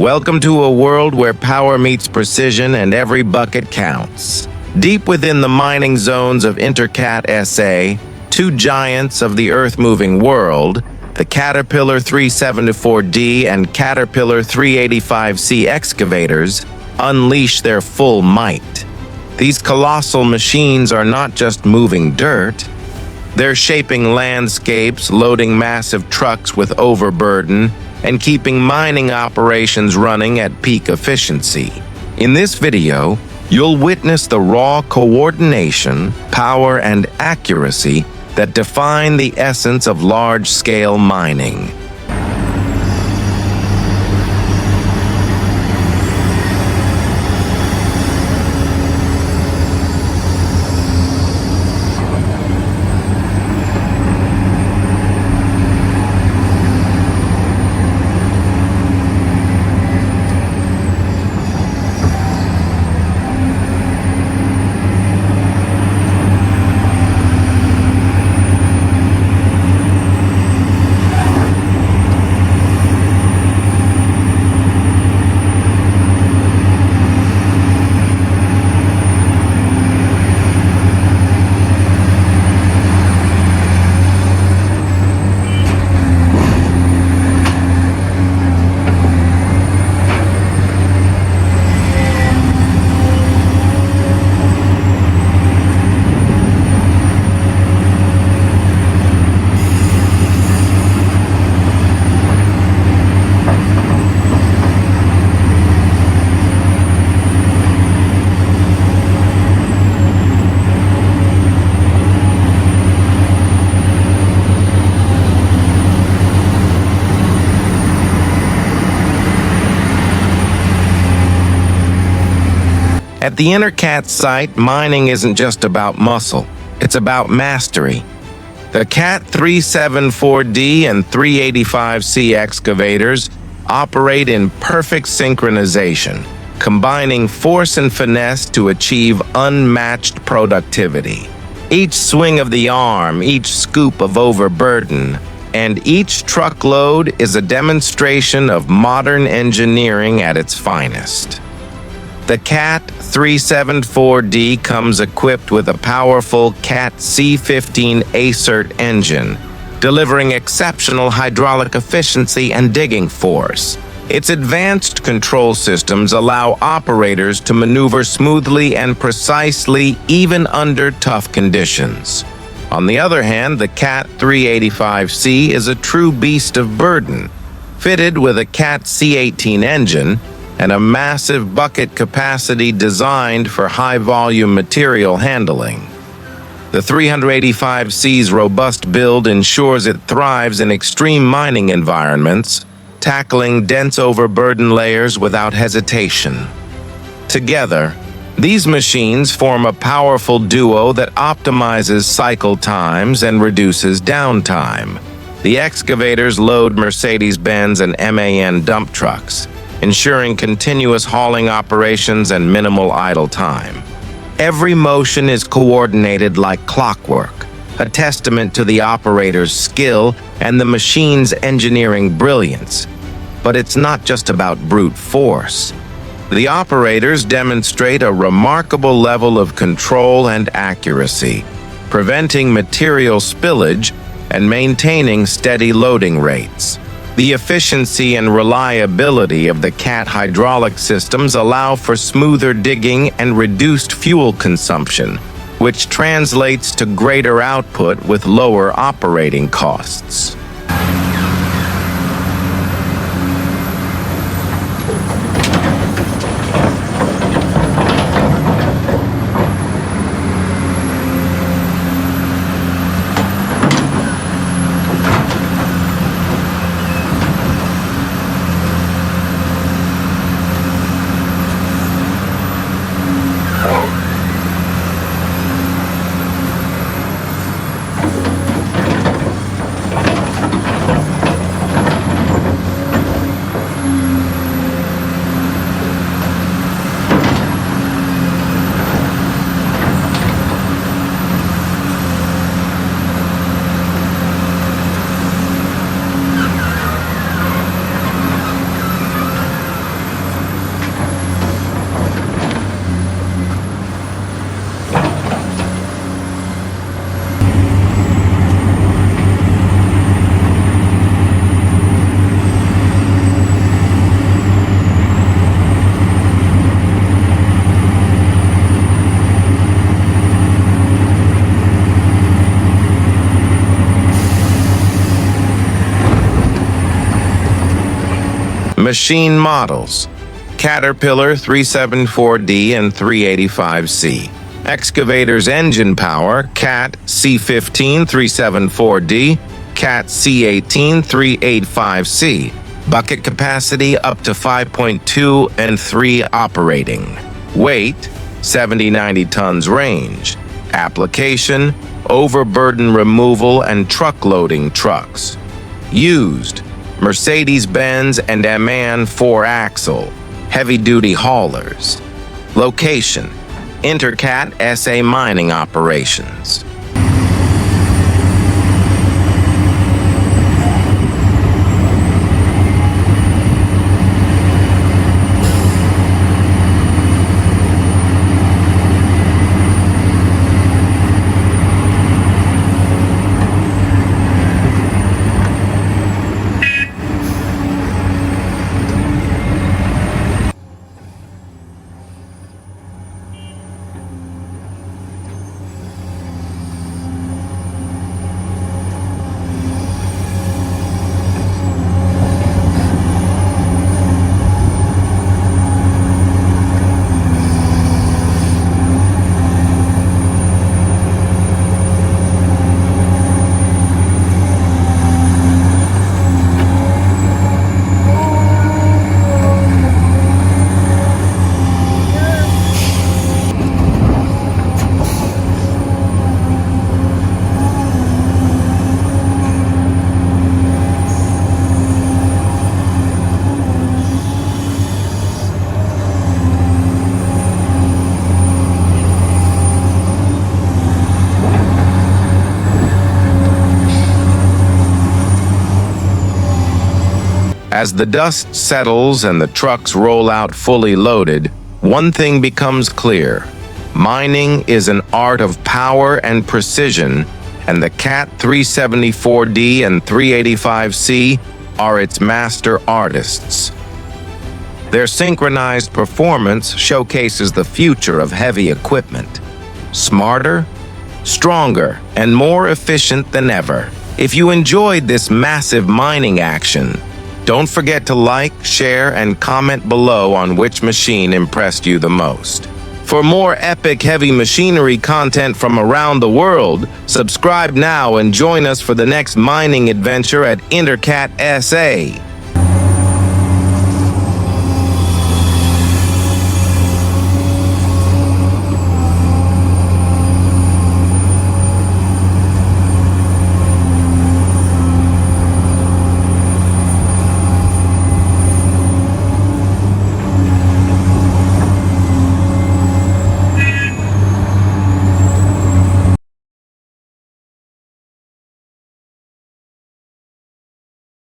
Welcome to a world where power meets precision and every bucket counts. Deep within the mining zones of Interkat SA, two giants of the earth-moving world, the Caterpillar 374D and Caterpillar 385C excavators, unleash their full might. These colossal machines are not just moving dirt. They're shaping landscapes, loading massive trucks with overburden, and keeping mining operations running at peak efficiency. In this video, you'll witness the raw coordination, power, and accuracy that define the essence of large-scale mining. At the Interkat site, mining isn't just about muscle, it's about mastery. The CAT 374D and 385C excavators operate in perfect synchronization, combining force and finesse to achieve unmatched productivity. Each swing of the arm, each scoop of overburden, and each truckload is a demonstration of modern engineering at its finest. The CAT 374D comes equipped with a powerful CAT C15 ACERT engine, delivering exceptional hydraulic efficiency and digging force. Its advanced control systems allow operators to maneuver smoothly and precisely even under tough conditions. On the other hand, the CAT 385C is a true beast of burden, fitted with a CAT C18 engine and a massive bucket capacity designed for high-volume material handling. The 385C's robust build ensures it thrives in extreme mining environments, tackling dense overburden layers without hesitation. Together, these machines form a powerful duo that optimizes cycle times and reduces downtime. The excavators load Mercedes-Benz and MAN dump trucks, ensuring continuous hauling operations and minimal idle time. Every motion is coordinated like clockwork, a testament to the operator's skill and the machine's engineering brilliance. But it's not just about brute force. The operators demonstrate a remarkable level of control and accuracy, preventing material spillage and maintaining steady loading rates. The efficiency and reliability of the CAT hydraulic systems allow for smoother digging and reduced fuel consumption, which translates to greater output with lower operating costs. Machine models: Caterpillar 374D and 385C. Excavators engine power: Cat C15 374D, Cat C18 385C. Bucket capacity up to 5.2 and 3 operating. Weight 70-90 tons range. Application: overburden removal and truck loading trucks. Used: Mercedes-Benz and MAN 4-axle, heavy-duty haulers. Location: Interkat SA mining operations. As the dust settles and the trucks roll out fully loaded, one thing becomes clear: mining is an art of power and precision, and the Cat 374D and 385C are its master artists. Their synchronized performance showcases the future of heavy equipment. Smarter, stronger, and more efficient than ever. If you enjoyed this massive mining action, don't forget to like, share, and comment below on which machine impressed you the most. For more epic heavy machinery content from around the world, subscribe now and join us for the next mining adventure at Interkat SA.